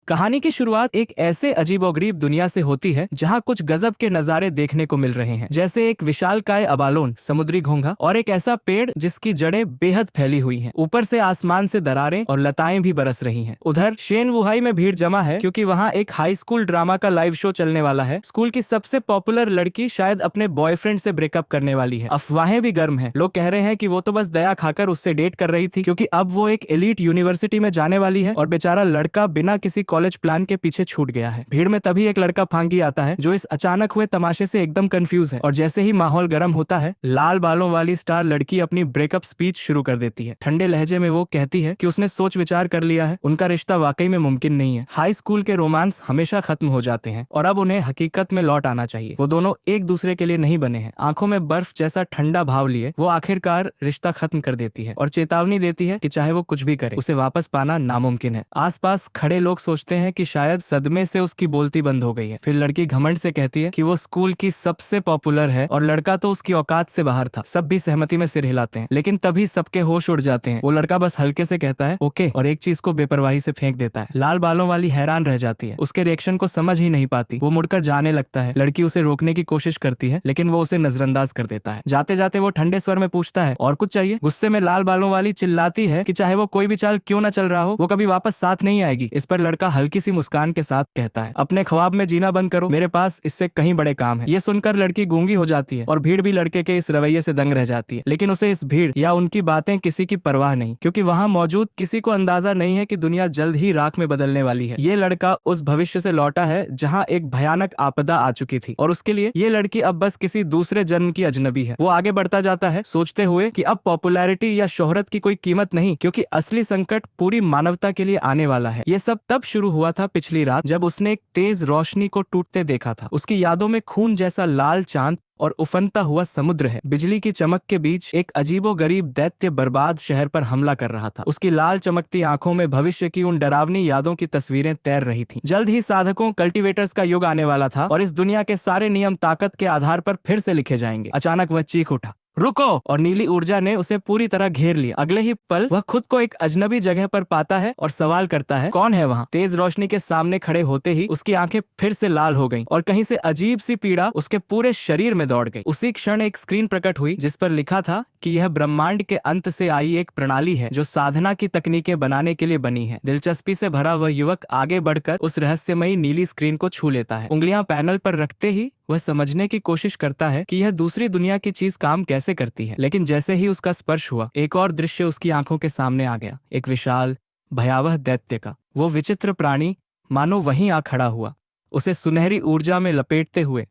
कहानी की शुरुआत एक ऐसे अजीबोगरीब दुनिया से होती है जहाँ कुछ गजब के नजारे देखने को मिल रहे हैं, जैसे एक विशालकाय अबालोन, समुद्री घोंघा और एक ऐसा पेड़ जिसकी जड़ें बेहद फैली हुई हैं। ऊपर से आसमान से दरारें और लताएं भी बरस रही हैं। उधर शेन वुहाई में भीड़ जमा है क्योंकि वहाँ एक हाई स्कूल ड्रामा का लाइव शो चलने वाला है। स्कूल की सबसे पॉपुलर लड़की शायद अपने बॉयफ्रेंड से ब्रेकअप करने वाली है। अफवाहें भी गर्म है। लोग कह रहे हैं कि वो तो बस दया खाकर उससे डेट कर रही थी क्योंकि अब वो एक एलीट यूनिवर्सिटी में जाने वाली है और बेचारा लड़का बिना किसी कॉलेज प्लान के पीछे छूट गया है। भीड़ में तभी एक लड़का फांगी आता है जो इस अचानक हुए तमाशे से एकदम कंफ्यूज है, और जैसे ही माहौल गर्म होता है, लाल बालों वाली स्टार लड़की अपनी ब्रेकअप स्पीच शुरू कर देती है। ठंडे लहजे में वो कहती है कि उसने सोच विचार कर लिया है, उनका रिश्ता वाकई में मुमकिन नहीं है। हाई स्कूल के रोमांस हमेशा खत्म हो जाते हैं और अब उन्हें हकीकत में लौट आना चाहिए। वो दोनों एक दूसरे के लिए नहीं बने हैं। आंखों में बर्फ जैसा ठंडा भाव लिए वो आखिरकार रिश्ता खत्म कर देती है और चेतावनी देती है कि चाहे वो कुछ भी करे, उसे वापस पाना नामुमकिन है। आसपास खड़े लोग सोचते हैं कि शायद सदमे से उसकी बोलती बंद हो गई है। फिर लड़की घमंड से कहती है कि वो स्कूल की सबसे पॉपुलर है और लड़का तो उसकी औकात से बाहर था। सब भी सहमति में सिर हिलाते हैं, लेकिन तभी सबके होश उड़ जाते हैं। वो लड़का बस हल्के से कहता है ओके और एक चीज को बेपरवाही से फेंक देता है। लाल बालों वाली हैरान रह जाती है, उसके रिएक्शन को समझ ही नहीं पाती। वो मुड़कर जाने लगता है। लड़की उसे रोकने की कोशिश करती है, लेकिन वो उसे नजरअंदाज कर देता है। जाते जाते वो ठंडे स्वर में पूछता है और कुछ चाहिए। गुस्से में लाल बालों वाली चिल्लाती है कि चाहे वो कोई भी चाल क्यों न चल रहा हो, वो कभी वापस साथ नहीं आएगी। इस पर लड़का हल्की सी मुस्कान के साथ कहता है अपने ख्वाब में जीना बंद करो, मेरे पास इससे कहीं बड़े काम है। ये सुनकर लड़की गूंगी हो जाती है और भीड़ भी लड़के के इस रवैये से दंग रह जाती है। लेकिन उसे इस भीड़ या उनकी बातें किसी की परवाह नहीं, क्योंकि वहां मौजूद किसी को अंदाजा नहीं है कि दुनिया जल्द ही राख में बदलने वाली है। ये लड़का उस भविष्य से लौटा है जहाँ एक भयानक आपदा आ चुकी थी और उसके लिए ये लड़की अब बस किसी दूसरे जन्म की अजनबी है। वो आगे बढ़ता जाता है सोचते हुए कि अब पॉपुलैरिटी या शोहरत की कोई कीमत नहीं, क्योंकि असली संकट पूरी मानवता के लिए आने वाला है। ये सब तब शुरू हुआ था पिछली रात, जब उसने एक तेज रोशनी को टूटते देखा था। उसकी यादों में खून जैसा लाल चांद और उफनता हुआ समुद्र है। बिजली की चमक के बीच एक अजीबोगरीब दैत्य बर्बाद शहर पर हमला कर रहा था। उसकी लाल चमकती आंखों में भविष्य की उन डरावनी यादों की तस्वीरें तैर रही थीं। जल्द ही साधकों, कल्टीवेटर्स का युग आने वाला था और इस दुनिया के सारे नियम ताकत के आधार पर फिर से लिखे जाएंगे। अचानक वह चीख उठा, रुको! और नीली ऊर्जा ने उसे पूरी तरह घेर लिया। अगले ही पल वह खुद को एक अजनबी जगह पर पाता है और सवाल करता है कौन है वहाँ। तेज रोशनी के सामने खड़े होते ही उसकी आंखें फिर से लाल हो गईं और कहीं से अजीब सी पीड़ा उसके पूरे शरीर में दौड़ गई। उसी क्षण एक स्क्रीन प्रकट हुई जिस पर लिखा था कि यह ब्रह्मांड के अंत से आई एक प्रणाली है जो साधना की तकनीकें बनाने के लिए बनी है। दिलचस्पी से भरा वह युवक आगे बढ़कर उस रहस्यमयी नीली स्क्रीन को छू लेता है। उंगलियां पैनल पर रखते ही वह समझने की कोशिश करता है कि यह दूसरी दुनिया की चीज काम कैसे करती है। लेकिन जैसे ही उसका स्पर्श हुआ, एक और दृश्य उसकी आंखों के सामने आ गया। एक विशाल भयावह दैत्य का वो विचित्र प्राणी मानो वहीं आ खड़ा हुआ, उसे सुनहरी ऊर्जा में लपेटते हुए,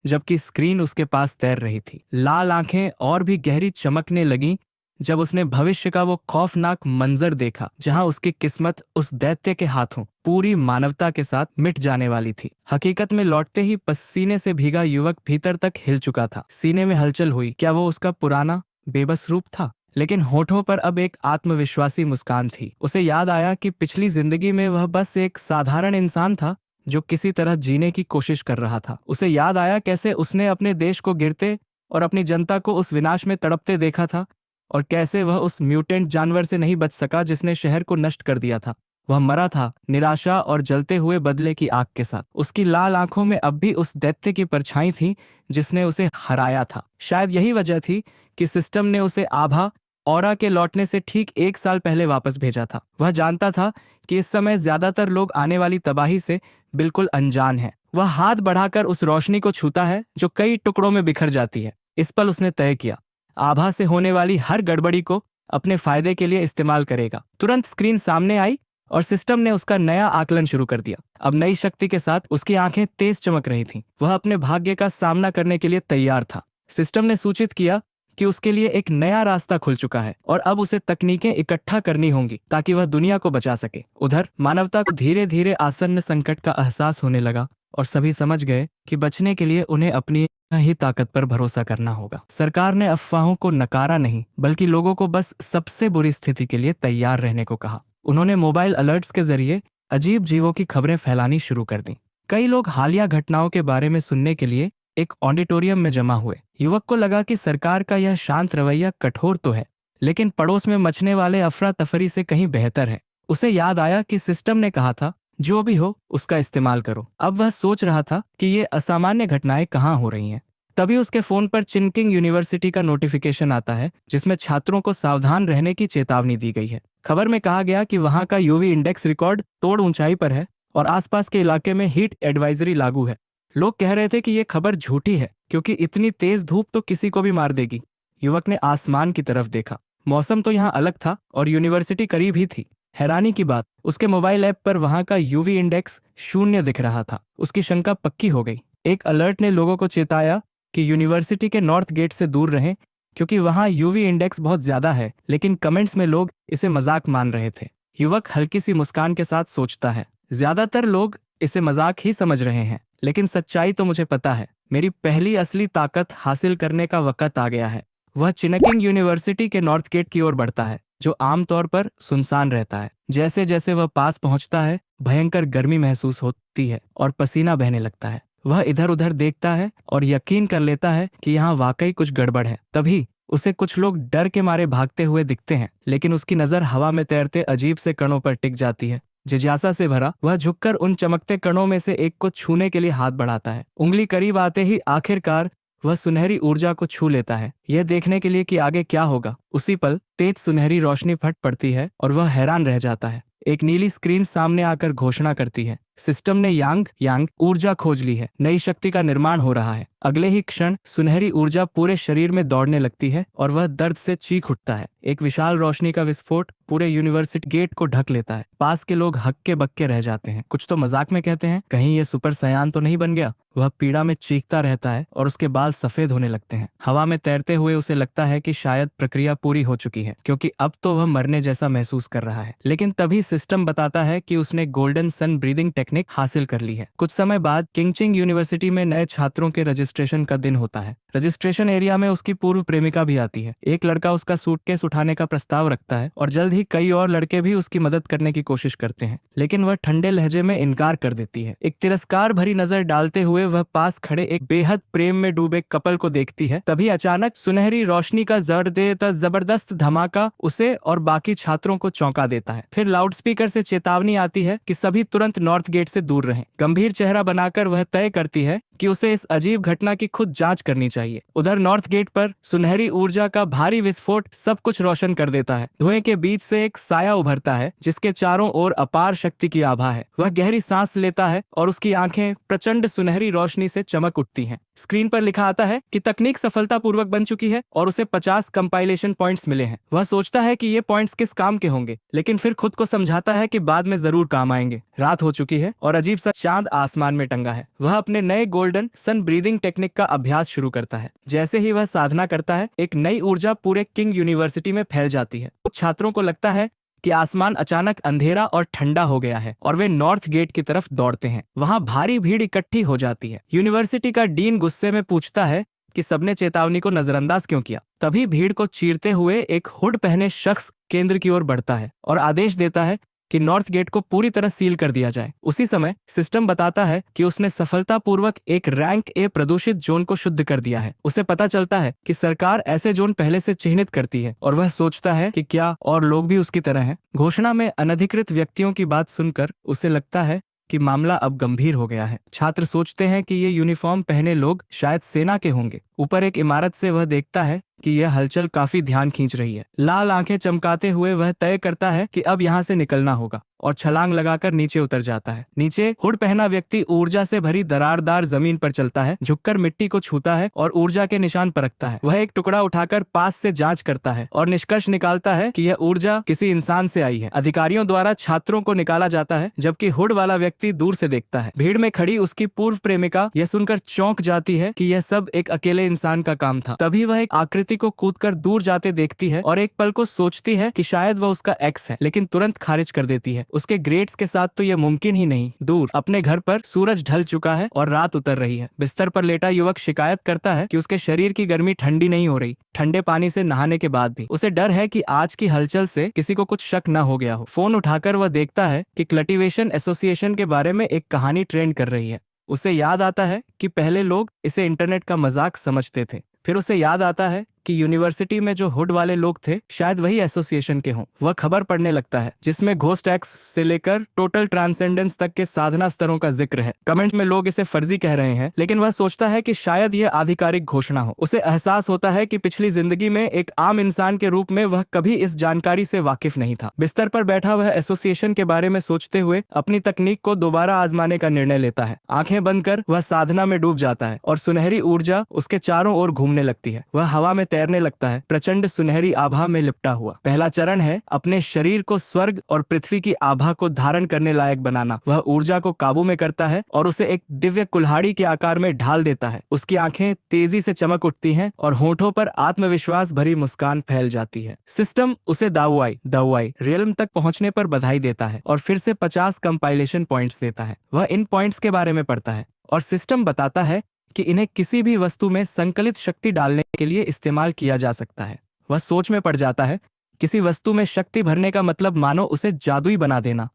जबकि स्क्रीन उसके पास तैर रही थी। लाल आंखें और भी गहरी चमकने लगीं जब उसने भविष्य का वो खौफनाक मंजर देखा, जहां उसकी किस्मत उस दैत्य के हाथों पूरी मानवता के साथ मिट जाने वाली थी। हकीकत में लौटते ही पसीने से भीगा युवक भीतर तक हिल चुका था। सीने में हलचल हुई। क्या वो उसका पुराना बेबस रूप था? लेकिन होठों पर अब एक आत्मविश्वासी मुस्कान थी। उसे याद आया कि पिछली जिंदगी में वह बस एक साधारण इंसान था जो किसी तरह जीने की कोशिश कर रहा था। उसे याद आया कैसे उसने अपने देश को गिरते और अपनी जनता को उस विनाश में तड़पते देखा था, और कैसे वह उस म्यूटेंट जानवर से नहीं बच सका जिसने शहर को नष्ट कर दिया था। वह मरा था, निराशा और जलते हुए बदले की आग के साथ। उसकी लाल आंखों में अब भी उस दैत्य की परछाई थी जिसने उसे हराया था। शायद यही वजह थी कि सिस्टम ने उसे आभा ऑरा के लौटने से ठीक 1 साल पहले वापस भेजा था। वह जानता था कि इस समय ज्यादातर लोग आने वाली तबाही से बिल्कुल अनजान हैं। वह हाथ बढ़ाकर उस रोशनी को छूता है जो कई टुकड़ों में बिखर जाती है। इस पल उसने तय किया, आभा से होने वाली हर गड़बड़ी को अपने फायदे के लिए इस्तेमाल करेगा। तुरंत स्क्रीन सामने आई और सिस्टम ने उसका नया आकलन शुरू कर दिया। अब नई शक्ति के साथ उसकी आंखें तेज चमक रही थीं। वह अपने भाग्य का सामना करने के लिए तैयार था। सिस्टम ने सूचित किया कि उसके लिए एक नया रास्ता खुल चुका है और अब उसे तकनीकें इकट्ठा करनी होंगी ताकि वह दुनिया को बचा सके। उधर मानवता को धीरे धीरे आसन्न संकट का एहसास होने लगा और सभी समझ गए कि बचने के लिए उन्हें अपनी ही ताकत पर भरोसा करना होगा। सरकार ने अफवाहों को नकारा नहीं, बल्कि लोगों को बस सबसे बुरी स्थिति के लिए तैयार रहने को कहा। उन्होंने मोबाइल अलर्ट्स के जरिए अजीब जीवों की खबरें फैलानी शुरू कर दी। कई लोग हालिया घटनाओं के बारे में सुनने के लिए एक ऑडिटोरियम में जमा हुए। युवक को लगा कि सरकार का यह शांत रवैया कठोर तो है, लेकिन पड़ोस में मचने वाले अफरा तफरी से कहीं बेहतर है। उसे याद आया कि सिस्टम ने कहा था जो भी हो उसका इस्तेमाल करो। अब वह सोच रहा था कि ये असामान्य घटनाएं कहाँ हो रही हैं। तभी उसके फोन पर चिनकिंग यूनिवर्सिटी का नोटिफिकेशन आता है, जिसमें छात्रों को सावधान रहने की चेतावनी दी गई है। खबर में कहा गया कि वहां का यूवी इंडेक्स रिकॉर्ड तोड़ ऊंचाई पर है और आसपास के इलाके में हीट एडवाइजरी लागू है। लोग कह रहे थे कि ये खबर झूठी है, क्योंकि इतनी तेज धूप तो किसी को भी मार देगी। युवक ने आसमान की तरफ देखा। मौसम तो यहाँ अलग था और यूनिवर्सिटी करीब ही थी। हैरानी की बात, उसके मोबाइल ऐप पर वहां का यूवी इंडेक्स 0 दिख रहा था। उसकी शंका पक्की हो गई। एक अलर्ट ने लोगों को चेताया कि यूनिवर्सिटी के नॉर्थ गेट से दूर रहें, क्योंकि वहां यूवी इंडेक्स बहुत ज्यादा है। लेकिन कमेंट्स में लोग इसे मजाक मान रहे थे। युवक हल्की सी मुस्कान के साथ सोचता है, ज्यादातर लोग इसे मजाक ही समझ रहे हैं, लेकिन सच्चाई तो मुझे पता है। मेरी पहली असली ताकत हासिल करने का वक्त आ गया है। वह चिनकिंग यूनिवर्सिटी के नॉर्थ गेट की ओर बढ़ता है, जो आमतौर पर सुनसान रहता है। जैसे जैसे वह पास पहुंचता है, भयंकर गर्मी महसूस होती है और पसीना बहने लगता है। वह इधर उधर देखता है और यकीन कर लेता है कि यहाँ वाकई कुछ गड़बड़ है। तभी उसे कुछ लोग डर के मारे भागते हुए दिखते हैं, लेकिन उसकी नजर हवा में तैरते अजीब से कणों पर टिक जाती है। जिज्ञासा से भरा, वह झुककर उन चमकते कणों में से एक को छूने के लिए हाथ बढ़ाता है। उंगली करीब आते ही आखिरकार वह सुनहरी ऊर्जा को छू लेता है, यह देखने के लिए कि आगे क्या होगा। उसी पल तेज सुनहरी रोशनी फट पड़ती है और वह हैरान रह जाता है। एक नीली स्क्रीन सामने आकर घोषणा करती है, सिस्टम ने यांग ऊर्जा खोज ली है, नई शक्ति का निर्माण हो रहा है। अगले ही क्षण सुनहरी ऊर्जा पूरे शरीर में दौड़ने लगती है और वह दर्द से चीख उठता है। एक विशाल रोशनी का विस्फोट पूरे यूनिवर्सिटी गेट को ढक लेता है। पास के लोग हक्के बक्के रह जाते हैं। कुछ तो मजाक में कहते हैं, कहीं ये सुपर सयान तो नहीं बन गया। वह पीड़ा में चीखता रहता है और उसके बाल सफेद होने लगते हैं। हवा में तैरते हुए उसे लगता है कि शायद प्रक्रिया पूरी हो चुकी है, क्योंकि अब तो वह मरने जैसा महसूस कर रहा है। लेकिन तभी सिस्टम बताता है कि उसने गोल्डन सन ब्रीदिंग टेक्निक हासिल कर ली है। कुछ समय बाद किंगचिंग यूनिवर्सिटी में नए छात्रों के रजिस्ट्रेशन का दिन होता है। रजिस्ट्रेशन एरिया में उसकी पूर्व प्रेमिका भी आती है। एक लड़का उसका सूटकेस उठाने का प्रस्ताव रखता है और जल्द ही कई और लड़के भी उसकी मदद करने की कोशिश करते हैं, लेकिन वह ठंडे लहजे में इनकार कर देती है। एक तिरस्कार भरी नजर डालते हुए वह पास खड़े एक बेहद प्रेम में डूबे कपल को देखती है। तभी अचानक सुनहरी रोशनी का जबरदस्त धमाका उसे और बाकी छात्रों को चौंका देता है। फिर लाउडस्पीकर से चेतावनी आती है कि सभी तुरंत नॉर्थ गेट से दूर रहें। गंभीर चेहरा बनाकर वह तय करती है कि उसे इस अजीब घटना की खुद जांच करनी चाहिए। उधर नॉर्थ गेट पर सुनहरी ऊर्जा का भारी विस्फोट सब कुछ रोशन कर देता है। धुएं के बीच से एक साया उभरता है, जिसके चारों ओर अपार शक्ति की आभा है। वह गहरी सांस लेता है और उसकी आंखें प्रचंड सुनहरी रोशनी से चमक उठती हैं। स्क्रीन पर लिखा आता है कि तकनीक सफलतापूर्वक बन चुकी है और उसे 50 कंपाइलेशन पॉइंट्स मिले हैं। वह सोचता है कि ये पॉइंट्स किस काम के होंगे, लेकिन फिर खुद को समझाता है कि बाद में जरूर काम आएंगे। रात हो चुकी है और अजीब सा चांद आसमान में टंगा है। वह अपने नए गोल्डन सन ब्रीदिंग टेक्निक का अभ्यास शुरू करता है। जैसे ही वह साधना करता है, एक नई ऊर्जा पूरे किंग यूनिवर्सिटी में फैल जाती है। छात्रों को लगता है कि आसमान अचानक अंधेरा और ठंडा हो गया है और वे नॉर्थ गेट की तरफ दौड़ते हैं। वहां भारी भीड़ इकट्ठी हो जाती है। यूनिवर्सिटी का डीन गुस्से में पूछता है कि सबने चेतावनी को नजरअंदाज क्यों किया। तभी भीड़ को चीरते हुए एक हुड पहने शख्स केंद्र की ओर बढ़ता है और आदेश देता है कि नॉर्थ गेट को पूरी तरह सील कर दिया जाए। उसी समय सिस्टम बताता है कि उसने सफलतापूर्वक एक रैंक ए प्रदूषित जोन को शुद्ध कर दिया है। उसे पता चलता है कि सरकार ऐसे जोन पहले से चिन्हित करती है और वह सोचता है कि क्या और लोग भी उसकी तरह हैं। घोषणा में अनधिकृत व्यक्तियों की बात सुनकर उसे लगता है कि मामला अब गंभीर हो गया है। छात्र सोचते हैं कि ये यूनिफॉर्म पहने लोग शायद सेना के होंगे। ऊपर एक इमारत से वह देखता है कि यह हलचल काफी ध्यान खींच रही है। लाल आंखें चमकाते हुए वह तय करता है कि अब यहाँ से निकलना होगा और छलांग लगाकर नीचे उतर जाता है। नीचे हुड पहना व्यक्ति ऊर्जा से भरी दरारदार जमीन पर चलता है, झुककर मिट्टी को छूता है और ऊर्जा के निशान परखता है। वह एक टुकड़ा उठाकर पास से जांच करता है और निष्कर्ष निकालता है कि यह ऊर्जा किसी इंसान से आई है। अधिकारियों द्वारा छात्रों को निकाला जाता है, जबकि हुड वाला व्यक्ति दूर से देखता है। भीड़ में खड़ी उसकी पूर्व प्रेमिका यह सुनकर चौंक जाती है कि यह सब एक अकेले इंसान का काम था। तभी वह एक आकृति को कूदकर दूर जाते देखती है और एक पल को सोचती है कि शायद वह उसका एक्स है, लेकिन तुरंत खारिज कर देती है। उसके ग्रेड्स के साथ तो यह मुमकिन ही नहीं। दूर अपने घर पर सूरज ढल चुका है और रात उतर रही है। बिस्तर पर लेटा युवक शिकायत करता है कि उसके शरीर की गर्मी ठंडी नहीं हो रही, ठंडे पानी से नहाने के बाद भी। उसे डर है कि आज की हलचल से किसी को कुछ शक न हो गया हो। फोन उठाकर वह देखता है कि कल्टीवेशन एसोसिएशन के बारे में एक कहानी ट्रेंड कर रही है। उसे याद आता है कि पहले लोग इसे इंटरनेट का मजाक समझते थे। फिर उसे याद आता है कि यूनिवर्सिटी में जो हुड वाले लोग थे शायद वही एसोसिएशन के हों। वह खबर पढ़ने लगता है जिसमें घोस्ट एक्स से लेकर टोटल ट्रांसेंडेंस तक के साधना स्तरों का जिक्र है। कमेंट्स में लोग इसे फर्जी कह रहे हैं, लेकिन वह सोचता है कि शायद यह आधिकारिक घोषणा हो। उसे एहसास होता है कि पिछली जिंदगी में एक आम इंसान के रूप में वह कभी इस जानकारी से वाकिफ नहीं था। बिस्तर पर बैठा वह एसोसिएशन के बारे में सोचते हुए अपनी तकनीक को दोबारा आजमाने का निर्णय लेता है। आंखें बंद कर वह साधना में डूब जाता है और सुनहरी ऊर्जा उसके चारों ओर घूमने लगती है। वह हवा में तैरने लगता है, प्रचंड सुनहरी आभा में लिपटा हुआ। पहला चरण है अपने शरीर को स्वर्ग और पृथ्वी की आभा को धारण करने लायक बनाना। वह ऊर्जा को काबू में करता है और उसे एक दिव्य कुल्हाड़ी के आकार में ढाल देता है। उसकी आंखें तेजी से चमक उठती हैं और होठों पर आत्मविश्वास भरी मुस्कान फैल जाती है। सिस्टम उसे दाउआई रियल्म तक पहुंचने पर बधाई देता है और फिर से 50 कंपाइलेशन पॉइंट्स देता है। वह इन पॉइंट्स के बारे में पढ़ता है और सिस्टम बताता है कि इन्हें किसी भी वस्तु में संकलित शक्ति डालने के लिए इस्तेमाल किया जा सकता है। वह सोच में पड़ जाता है। किसी वस्तु में शक्ति भरने का मतलब मानो उसे जादुई बना देना।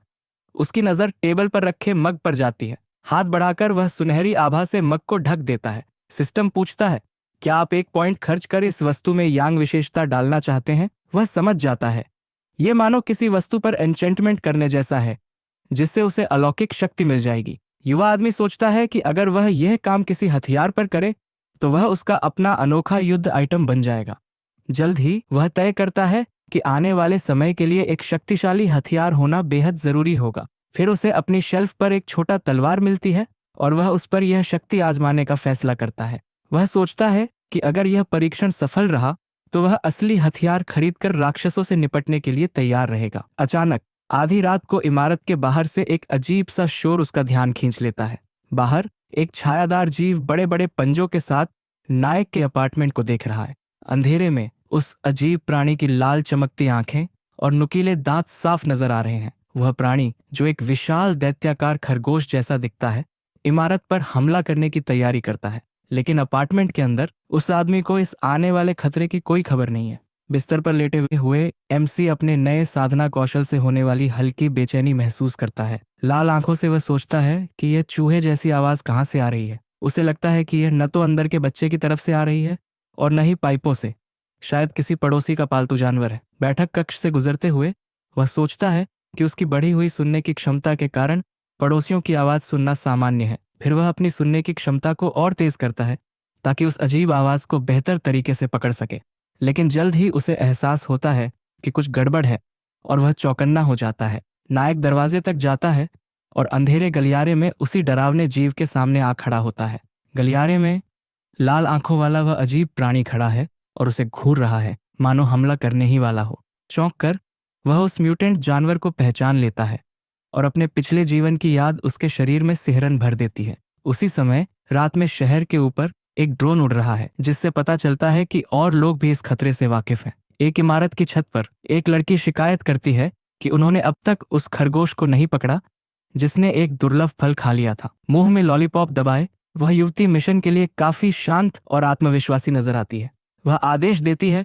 उसकी नजर टेबल पर रखे मग पर जाती है। हाथ बढ़ाकर वह सुनहरी आभा से मग को ढक देता है। सिस्टम पूछता है, क्या आप 1 पॉइंट खर्च कर इस वस्तु में यांग विशेषता डालना चाहते हैं? वह समझ जाता है ये मानो किसी वस्तु पर एन्चेंटमेंट करने जैसा है जिससे उसे अलौकिक शक्ति मिल जाएगी। युवा आदमी सोचता है कि अगर वह यह काम किसी हथियार पर करे तो वह उसका अपना अनोखा युद्ध आइटम बन जाएगा। जल्द ही वह तय करता है कि आने वाले समय के लिए एक शक्तिशाली हथियार होना बेहद जरूरी होगा। फिर उसे अपनी शेल्फ पर एक छोटा तलवार मिलती है और वह उस पर यह शक्ति आजमाने का फैसला करता है। वह सोचता है कि अगर यह परीक्षण सफल रहा तो वह असली हथियार खरीदकर राक्षसों से निपटने के लिए तैयार रहेगा। अचानक आधी रात को इमारत के बाहर से एक अजीब सा शोर उसका ध्यान खींच लेता है। बाहर एक छायादार जीव बड़े बड़े पंजों के साथ नायक के अपार्टमेंट को देख रहा है। अंधेरे में उस अजीब प्राणी की लाल चमकती आंखें और नुकीले दांत साफ नजर आ रहे हैं। वह प्राणी, जो एक विशाल दैत्याकार खरगोश जैसा दिखता है, इमारत पर हमला करने की तैयारी करता है। लेकिन अपार्टमेंट के अंदर उस आदमी को इस आने वाले खतरे की कोई खबर नहीं है। बिस्तर पर लेटे हुए एमसी अपने नए साधना कौशल से होने वाली हल्की बेचैनी महसूस करता है। लाल आंखों से वह सोचता है कि यह चूहे जैसी आवाज कहाँ से आ रही है। उसे लगता है कि यह न तो अंदर के बच्चे की तरफ से आ रही है और न ही पाइपों से। शायद किसी पड़ोसी का पालतू जानवर है। बैठक कक्ष से गुजरते हुए वह सोचता है कि उसकी बढ़ी हुई सुनने की क्षमता के कारण पड़ोसियों की आवाज सुनना सामान्य है। फिर वह अपनी सुनने की क्षमता को और तेज करता है ताकि उस अजीब आवाज को बेहतर तरीके से पकड़ सके। लेकिन जल्द ही उसे एहसास होता है कि कुछ गड़बड़ है और वह चौकन्ना हो जाता है। नायक दरवाजे तक जाता है और अंधेरे गलियारे में उसी डरावने जीव के सामने आ खड़ा होता है। गलियारे में लाल आंखों वाला वह अजीब प्राणी खड़ा है और उसे घूर रहा है, मानो हमला करने ही वाला हो। चौंक कर वह उस म्यूटेंट जानवर को पहचान लेता है और अपने पिछले जीवन की याद उसके शरीर में सिहरन भर देती है। उसी समय रात में शहर के ऊपर एक ड्रोन उड़ रहा है, जिससे पता चलता है कि और लोग भी इस खतरे से वाकिफ हैं। एक इमारत की छत पर एक लड़की शिकायत करती है कि उन्होंने अब तक उस खरगोश को नहीं पकड़ा जिसने एक दुर्लभ फल खा लिया था। मुंह में लॉलीपॉप दबाए वह युवती मिशन के लिए काफी शांत और आत्मविश्वासी नजर आती है। वह आदेश देती है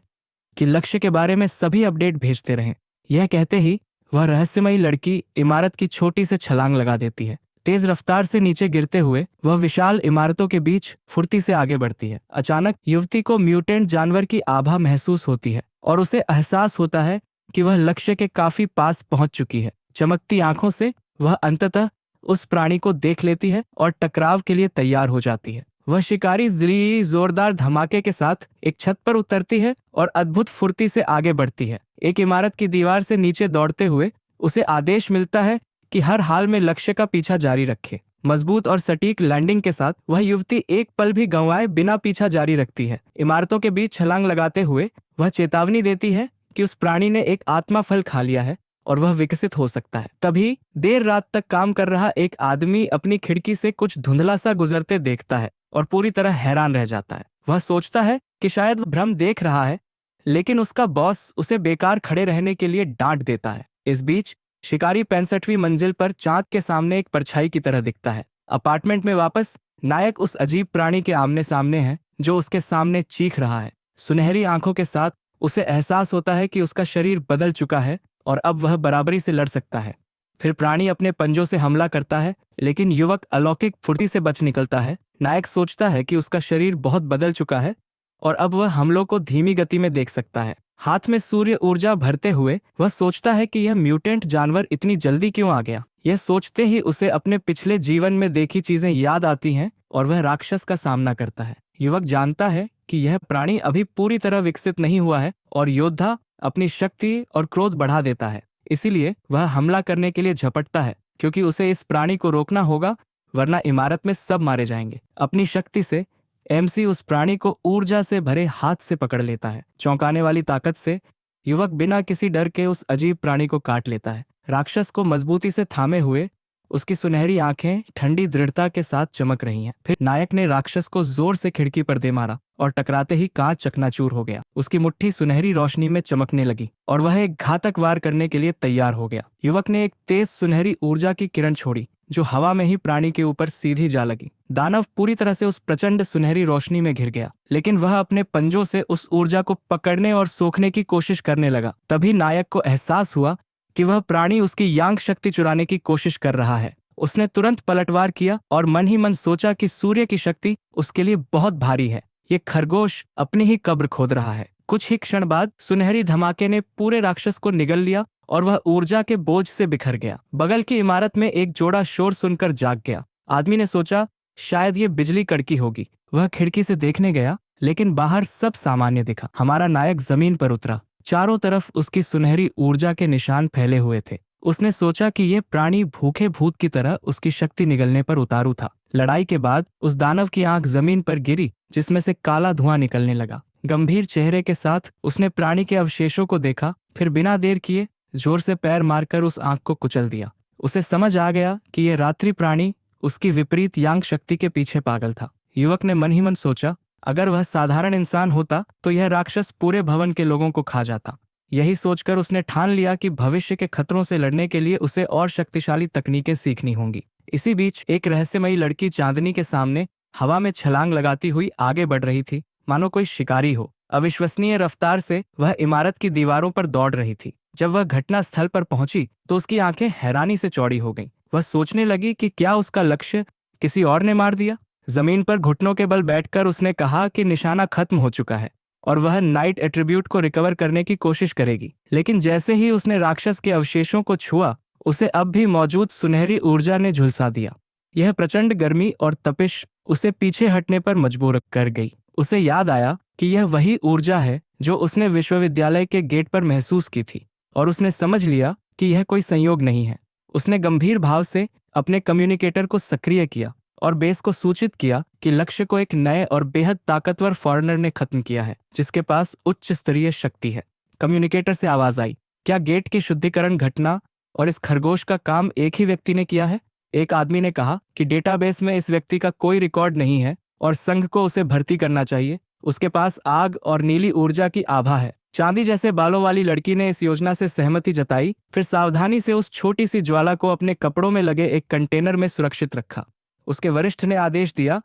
कि लक्ष्य के बारे में सभी अपडेट भेजते रहें। यह कहते ही वह रहस्यमयी लड़की इमारत की छोटी से छलांग लगा देती है। तेज रफ्तार से नीचे गिरते हुए वह विशाल इमारतों के बीच फुर्ती से आगे बढ़ती है। अचानक युवती को म्यूटेंट जानवर की आभा महसूस होती है और उसे एहसास होता है कि वह लक्ष्य के काफी पास पहुंच चुकी है। चमकती आंखों से वह अंततः उस प्राणी को देख लेती है और टकराव के लिए तैयार हो जाती है। वह शिकारी जोरदार धमाके के साथ एक छत पर उतरती है और अद्भुत फुर्ती से आगे बढ़ती है। एक इमारत की दीवार से नीचे दौड़ते हुए उसे आदेश मिलता है कि हर हाल में लक्ष्य का पीछा जारी रखे। मजबूत और सटीक लैंडिंग के साथ वह युवती एक पल भी गंवाए बिना पीछा जारी रखती है। इमारतों के बीच छलांग लगाते हुए वह चेतावनी देती है कि उस प्राणी ने एक आत्मा फल खा लिया है और वह विकसित हो सकता है। तभी देर रात तक काम कर रहा एक आदमी अपनी खिड़की से कुछ धुंधला सा गुजरते देखता है और पूरी तरह हैरान रह जाता है। वह सोचता है कि शायद वह भ्रम देख रहा है, लेकिन उसका बॉस उसे बेकार खड़े रहने के लिए डांट देता है। इस बीच शिकारी 65वीं मंजिल पर चांद के सामने एक परछाई की तरह दिखता है। अपार्टमेंट में वापस नायक उस अजीब प्राणी के आमने सामने है जो उसके सामने चीख रहा है। सुनहरी आंखों के साथ उसे एहसास होता है कि उसका शरीर बदल चुका है और अब वह बराबरी से लड़ सकता है। फिर प्राणी अपने पंजों से हमला करता है, लेकिन युवक अलौकिक फुर्ती से बच निकलता है। नायक सोचता है कि उसका शरीर बहुत बदल चुका है और अब वह हमलों को धीमी गति में देख सकता है। हाथ में सूर्य ऊर्जा भरते हुए वह सोचता है कि यह म्यूटेंट जानवर इतनी जल्दी क्यों आ गया। यह सोचते ही उसे अपने पिछले जीवन में देखी चीजें याद आती हैं और वह राक्षस का सामना करता है। युवक जानता है कि यह प्राणी अभी पूरी तरह विकसित नहीं हुआ है और योद्धा अपनी शक्ति और क्रोध बढ़ा देता है। इसीलिए वह हमला करने के लिए झपटता है, क्योंकि उसे इस प्राणी को रोकना होगा, वरना इमारत में सब मारे जाएंगे। अपनी शक्ति से एमसी उस प्राणी को ऊर्जा से भरे हाथ से पकड़ लेता है। चौंकाने वाली ताकत से युवक बिना किसी डर के उस अजीब प्राणी को काट लेता है। राक्षस को मजबूती से थामे हुए उसकी सुनहरी आंखें ठंडी दृढ़ता के साथ चमक रही हैं। फिर नायक ने राक्षस को जोर से खिड़की पर दे मारा और टकराते ही कांच चकनाचूर हो गया। उसकी मुट्ठी सुनहरी रोशनी में चमकने लगी और वह एक घातक वार करने के लिए तैयार हो गया। युवक ने एक तेज सुनहरी ऊर्जा की किरण छोड़ी जो हवा में ही प्राणी के ऊपर सीधी जा लगी। दानव पूरी तरह से उस प्रचंड सुनहरी रोशनी में घिर गया, लेकिन वह अपने पंजों से उस ऊर्जा को पकड़ने और सोखने की कोशिश करने लगा। तभी नायक को एहसास हुआ कि वह प्राणी उसकी यांग शक्ति चुराने की कोशिश कर रहा है। उसने तुरंत पलटवार किया और मन ही मन सोचा कि सूर्य की शक्ति उसके लिए बहुत भारी है। ये खरगोश अपनी ही कब्र खोद रहा है। कुछ ही क्षण बाद सुनहरी धमाके ने पूरे राक्षस को निगल लिया और वह ऊर्जा के बोझ से बिखर गया। बगल की इमारत में एक जोड़ा शोर सुनकर जाग गया। आदमी ने सोचा शायद ये बिजली कड़की होगी। वह खिड़की से देखने गया, लेकिन बाहर सब सामान्य दिखा। हमारा नायक जमीन पर उतरा। चारों तरफ उसकी सुनहरी ऊर्जा के निशान फैले हुए थे। उसने सोचा कि यह प्राणी भूखे भूत की तरह उसकी शक्ति निगलने पर उतारू था। लड़ाई के बाद उस दानव की आंख जमीन पर गिरी, जिसमें से काला धुआं निकलने लगा। गंभीर चेहरे के साथ उसने प्राणी के अवशेषों को देखा, फिर बिना देर किए जोर से पैर मारकर उस आंख को कुचल दिया। उसे समझ आ गया कि यह रात्रि प्राणी उसकी विपरीत यांग शक्ति के पीछे पागल था। युवक ने मन ही मन सोचा, अगर वह साधारण इंसान होता तो यह राक्षस पूरे भवन के लोगों को खा जाता। यही सोचकर उसने ठान लिया कि भविष्य के खतरों से लड़ने के लिए उसे और शक्तिशाली तकनीकें सीखनी होंगी। इसी बीच एक रहस्यमयी लड़की चांदनी के सामने हवा में छलांग लगाती हुई आगे बढ़ रही थी, मानो कोई शिकारी हो। अविश्वसनीय रफ्तार से वह इमारत की दीवारों पर दौड़ रही थी। जब वह घटना स्थल पर पहुंची तो उसकी आंखें हैरानी से चौड़ी हो गईं। वह सोचने लगी कि क्या उसका लक्ष्य किसी और ने मार दिया। जमीन पर घुटनों के बल बैठकर उसने कहा कि निशाना खत्म हो चुका है और वह नाइट एट्रीब्यूट को रिकवर करने की कोशिश करेगी। लेकिन जैसे ही उसने राक्षस के अवशेषों को छुआ, उसे अब भी मौजूद सुनहरी ऊर्जा ने झुलसा दिया। यह प्रचंड गर्मी और तपिश उसे पीछे हटने पर मजबूर कर गई। उसे याद आया कि यह वही ऊर्जा है जो उसने विश्वविद्यालय के गेट पर महसूस की थी, और उसने समझ लिया कि यह कोई संयोग नहीं है। उसने गंभीर भाव से अपने कम्युनिकेटर को सक्रिय किया और बेस को सूचित किया कि लक्ष्य को एक नए और बेहद ताकतवर फॉरेनर ने खत्म किया है, जिसके पास उच्च स्तरीय शक्ति है। कम्युनिकेटर से आवाज आई, क्या गेट की शुद्धिकरण घटना और इस खरगोश का काम एक ही व्यक्ति ने किया है? एक आदमी ने कहा कि डेटाबेस में इस व्यक्ति का कोई रिकॉर्ड नहीं है और संघ को उसे भर्ती करना चाहिए। उसके पास आग और नीली ऊर्जा की आभा है। चांदी जैसे बालों वाली लड़की ने इस योजना से सहमति जताई, फिर सावधानी से उस छोटी सी ज्वाला को अपने कपड़ों में लगे एक कंटेनर में सुरक्षित रखा। उसके वरिष्ठ ने आदेश दिया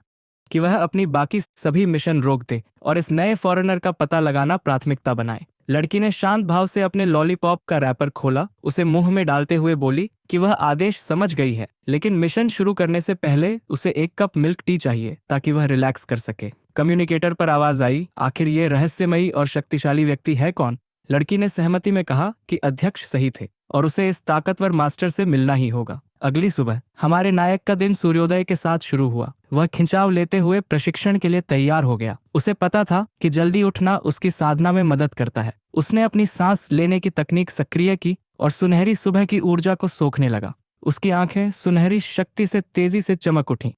कि वह अपनी बाकी सभी मिशन रोक दे और इस नए फॉरेनर का पता लगाना प्राथमिकता बनाए। लड़की ने शांत भाव से अपने लॉलीपॉप का रैपर खोला, उसे मुंह में डालते हुए बोली कि वह आदेश समझ गई है, लेकिन मिशन शुरू करने से पहले उसे एक कप मिल्क टी चाहिए ताकि वह रिलैक्स कर सके। कम्युनिकेटर पर आवाज आई, आखिर ये रहस्यमयी और शक्तिशाली व्यक्ति है कौन? लड़की ने सहमति में कहा कि अध्यक्ष सही थे और उसे इस ताकतवर मास्टर से मिलना ही होगा। अगली सुबह हमारे नायक का दिन सूर्योदय के साथ शुरू हुआ। वह खिंचाव लेते हुए प्रशिक्षण के लिए तैयार हो गया। उसे पता था कि जल्दी उठना उसकी साधना में मदद करता है। उसने अपनी सांस लेने की तकनीक सक्रिय की और सुनहरी सुबह की ऊर्जा को सोखने लगा। उसकी आंखें सुनहरी शक्ति से तेजी से चमक उठीं।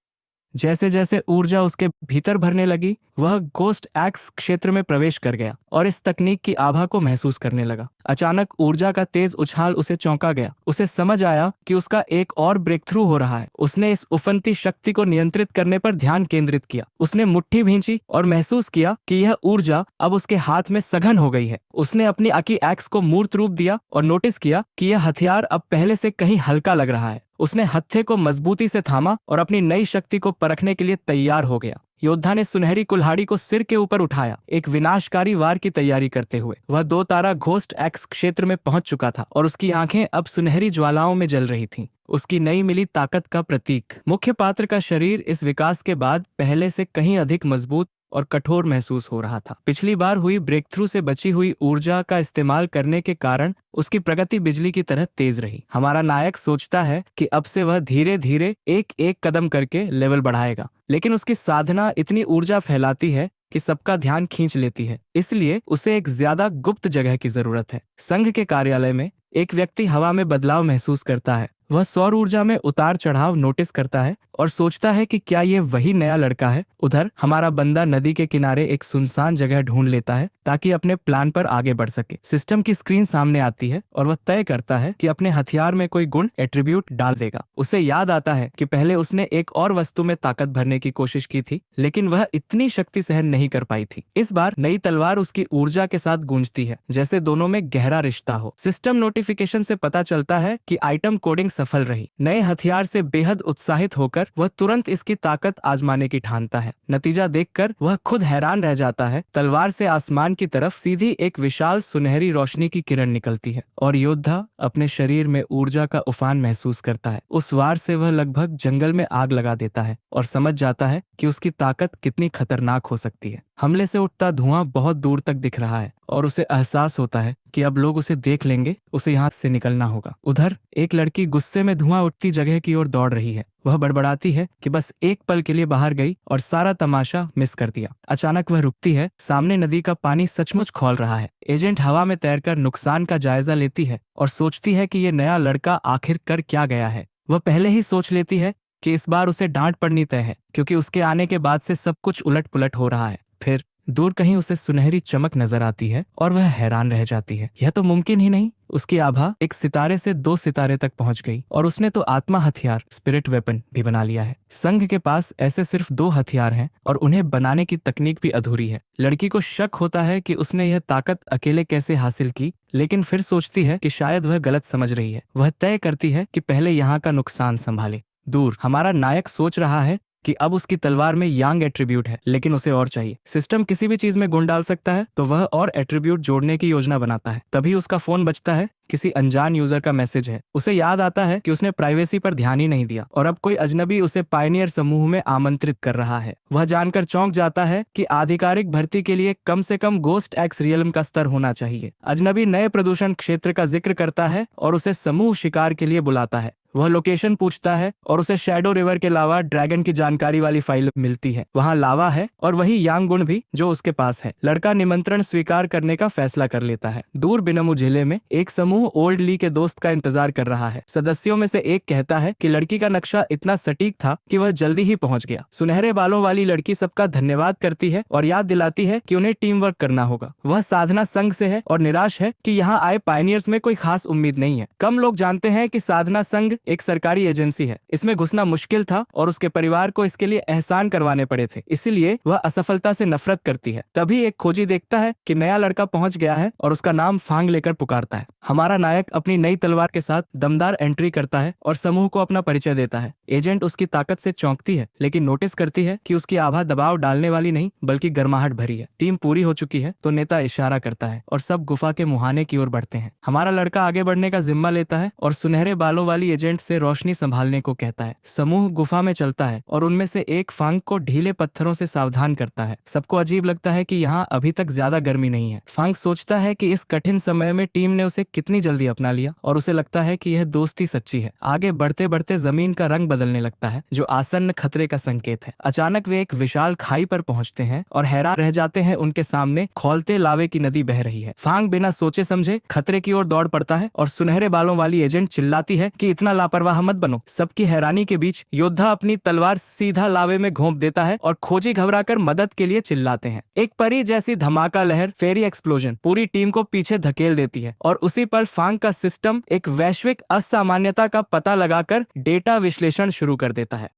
जैसे जैसे ऊर्जा उसके भीतर भरने लगी, वह गोस्ट एक्स क्षेत्र में प्रवेश कर गया और इस तकनीक की आभा को महसूस करने लगा। अचानक ऊर्जा का तेज उछाल उसे चौंका गया। उसे समझ आया कि उसका एक और ब्रेक थ्रू हो रहा है। उसने इस उफनती शक्ति को नियंत्रित करने पर ध्यान केंद्रित किया। उसने मुट्ठी भींची और महसूस किया कि यह ऊर्जा अब उसके हाथ में सघन हो गई है। उसने अपनी अकी एक्स को मूर्त रूप दिया और नोटिस किया कि यह हथियार अब पहले से कहीं हल्का लग रहा है। उसने हत्थे को मजबूती से थामा और अपनी नई शक्ति को परखने के लिए तैयार हो गया। योद्धा ने सुनहरी कुल्हाड़ी को सिर के ऊपर उठाया, एक विनाशकारी वार की तैयारी करते हुए। वह 2 तारा घोस्ट एक्स क्षेत्र में पहुंच चुका था और उसकी आंखें अब सुनहरी ज्वालाओं में जल रही थीं, उसकी नई मिली ताकत का प्रतीक। मुख्य पात्र का शरीर इस विकास के बाद पहले से कहीं अधिक मजबूत और कठोर महसूस हो रहा था। पिछली बार हुई ब्रेक थ्रू से बची हुई ऊर्जा का इस्तेमाल करने के कारण उसकी प्रगति बिजली की तरह तेज रही। हमारा नायक सोचता है कि अब से वह धीरे धीरे एक एक कदम करके लेवल बढ़ाएगा, लेकिन उसकी साधना इतनी ऊर्जा फैलाती है कि सबका ध्यान खींच लेती है। इसलिए उसे एक ज्यादा गुप्त जगह की जरूरत है। संघ के कार्यालय में एक व्यक्ति हवा में बदलाव महसूस करता है। वह सौर ऊर्जा में उतार चढ़ाव नोटिस करता है और सोचता है कि क्या ये वही नया लड़का है। उधर हमारा बंदा नदी के किनारे एक सुनसान जगह ढूंढ लेता है ताकि अपने प्लान पर आगे बढ़ सके। सिस्टम की स्क्रीन सामने आती है और वह तय करता है कि अपने हथियार में कोई गुण एट्रीब्यूट डाल देगा। उसे याद आता है कि पहले उसने एक और वस्तु में ताकत भरने की कोशिश की थी, लेकिन वह इतनी शक्ति सहन नहीं कर पाई थी। इस बार नई तलवार उसकी ऊर्जा के साथ गूंजती है, जैसे दोनों में गहरा रिश्ता हो। सिस्टम नोटिफिकेशन से पता चलता है कि आइटम कोडिंग सफल रही। नए हथियार से बेहद उत्साहित होकर वह तुरंत इसकी ताकत आजमाने की ठानता है। नतीजा देखकर वह खुद हैरान रह जाता है। तलवार से आसमान की तरफ सीधी एक विशाल सुनहरी रोशनी की किरण निकलती है और योद्धा अपने शरीर में ऊर्जा का उफान महसूस करता है। उस वार से वह लगभग जंगल में आग लगा देता है और समझ जाता है कि उसकी ताकत कितनी खतरनाक हो सकती है। हमले से उठता धुआं बहुत दूर तक दिख रहा है और उसे एहसास होता है कि अब लोग उसे देख लेंगे, उसे यहाँ से निकलना होगा। उधर एक लड़की गुस्से में धुआं उठती जगह की ओर दौड़ रही है। वह बड़बड़ाती है कि बस एक पल के लिए बाहर गई और सारा तमाशा मिस कर दिया। अचानक वह रुकती है। सामने नदी का पानी सचमुच खौल रहा है। एजेंट हवा में तैरकर नुकसान का जायजा लेती है और सोचती है कि ये नया लड़का आखिर कर क्या गया है। वह पहले ही सोच लेती है कि इस बार उसे डांट पड़नी तय है, क्योंकि उसके आने के बाद से सब कुछ उलट पुलट हो रहा है। फिर दूर कहीं उसे सुनहरी चमक नजर आती है और वह हैरान रह जाती है। यह तो मुमकिन ही नहीं। उसकी आभा एक सितारे से 2 सितारे तक पहुंच गई और उसने तो आत्मा हथियार स्पिरिट वेपन भी बना लिया है। संघ के पास ऐसे सिर्फ 2 हथियार हैं और उन्हें बनाने की तकनीक भी अधूरी है। लड़की को शक होता है कि उसने यह ताकत अकेले कैसे हासिल की, लेकिन फिर सोचती है कि शायद वह गलत समझ रही है। वह तय करती है कि पहले यहाँ का नुकसान संभाले। दूर हमारा नायक सोच रहा है कि अब उसकी तलवार में यांग एट्रीब्यूट है, लेकिन उसे और चाहिए। सिस्टम किसी भी चीज में गुण डाल सकता है, तो वह और एट्रीब्यूट जोड़ने की योजना बनाता है। तभी उसका फोन बजता है। किसी अनजान यूजर का मैसेज है। उसे याद आता है कि उसने प्राइवेसी पर ध्यान ही नहीं दिया और अब कोई अजनबी उसे पायनियर समूह में आमंत्रित कर रहा है। वह जानकर चौंक जाता है कि आधिकारिक भर्ती के लिए कम से कम गोस्ट एक्स रियलम का स्तर होना चाहिए। अजनबी नए प्रदूषण क्षेत्र का जिक्र करता है और उसे समूह शिकार के लिए बुलाता है। वह लोकेशन पूछता है और उसे शैडो रिवर के अलावा ड्रैगन की जानकारी वाली फाइल मिलती है। वहाँ लावा है और वही यांग गुण भी जो उसके पास है। लड़का निमंत्रण स्वीकार करने का फैसला कर लेता है। दूर बिनमू जिले में एक समूह ओल्ड ली के दोस्त का इंतजार कर रहा है। सदस्यों में से एक कहता है कि लड़की का नक्शा इतना सटीक था कि वह जल्दी ही पहुंच गया। सुनहरे बालों वाली लड़की सबका धन्यवाद करती है और याद दिलाती है कि उन्हें टीम वर्क करना होगा। वह साधना संघ से है और निराश है कि यहाँ आए पायनियर्स में कोई खास उम्मीद नहीं है। कम लोग जानते हैं कि साधना संघ एक सरकारी एजेंसी है। इसमें घुसना मुश्किल था और उसके परिवार को इसके लिए एहसान करवाने पड़े थे, इसलिए वह असफलता से नफरत करती है। तभी एक खोजी देखता है कि नया लड़का पहुंच गया है और उसका नाम फांग लेकर पुकारता है। हमारा नायक अपनी नई तलवार के साथ दमदार एंट्री करता है और समूह को अपना परिचय देता है। एजेंट उसकी ताकत से चौंकती है, लेकिन नोटिस करती है कि उसकी आभा दबाव डालने वाली नहीं बल्कि गर्माहट भरी है। टीम पूरी हो चुकी है तो नेता इशारा करता है और सब गुफा के मुहाने की ओर बढ़ते हैं। हमारा लड़का आगे बढ़ने का जिम्मा लेता है और सुनहरे बालों वाली एजेंट से रोशनी संभालने को कहता है। समूह गुफा में चलता है और उनमें से एक फांग को ढीले पत्थरों से सावधान करता है। सबको अजीब लगता है कि यहाँ अभी तक ज्यादा गर्मी नहीं है। फांग सोचता है कि इस कठिन समय में टीम ने उसे कितनी जल्दी अपना लिया और उसे लगता है कि यह दोस्ती सच्ची है। आगे बढ़ते बढ़ते जमीन का रंग बदलने लगता है, जो आसन्न खतरे का संकेत है। अचानक वे एक विशाल खाई पर पहुंचते हैं और हैरान रह जाते हैं। उनके सामने खौलते लावे की नदी बह रही है। फांग बिना सोचे समझे खतरे की ओर दौड़ पड़ता है और सुनहरे बालों वाली एजेंट चिल्लाती है कि इतना लापरवाह मत बनो। सबकी हैरानी के बीच योद्धा अपनी तलवार सीधा लावे में घोंप देता है और खोजी घबराकर मदद के लिए चिल्लाते हैं। एक परी जैसी धमाका लहर, फेरी एक्सप्लोजन पूरी टीम को पीछे धकेल देती है और उसी पर फांग का सिस्टम एक वैश्विक असामान्यता का पता लगाकर डेटा विश्लेषण शुरू कर देता है।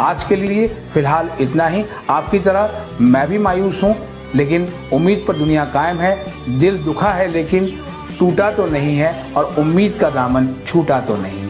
आज के लिए फिलहाल इतना ही। आपकी तरह मैं भी मायूस हूँ, लेकिन उम्मीद पर दुनिया कायम है। दिल दुखा है लेकिन टूटा तो नहीं है और उम्मीद का दामन छूटा तो नहीं।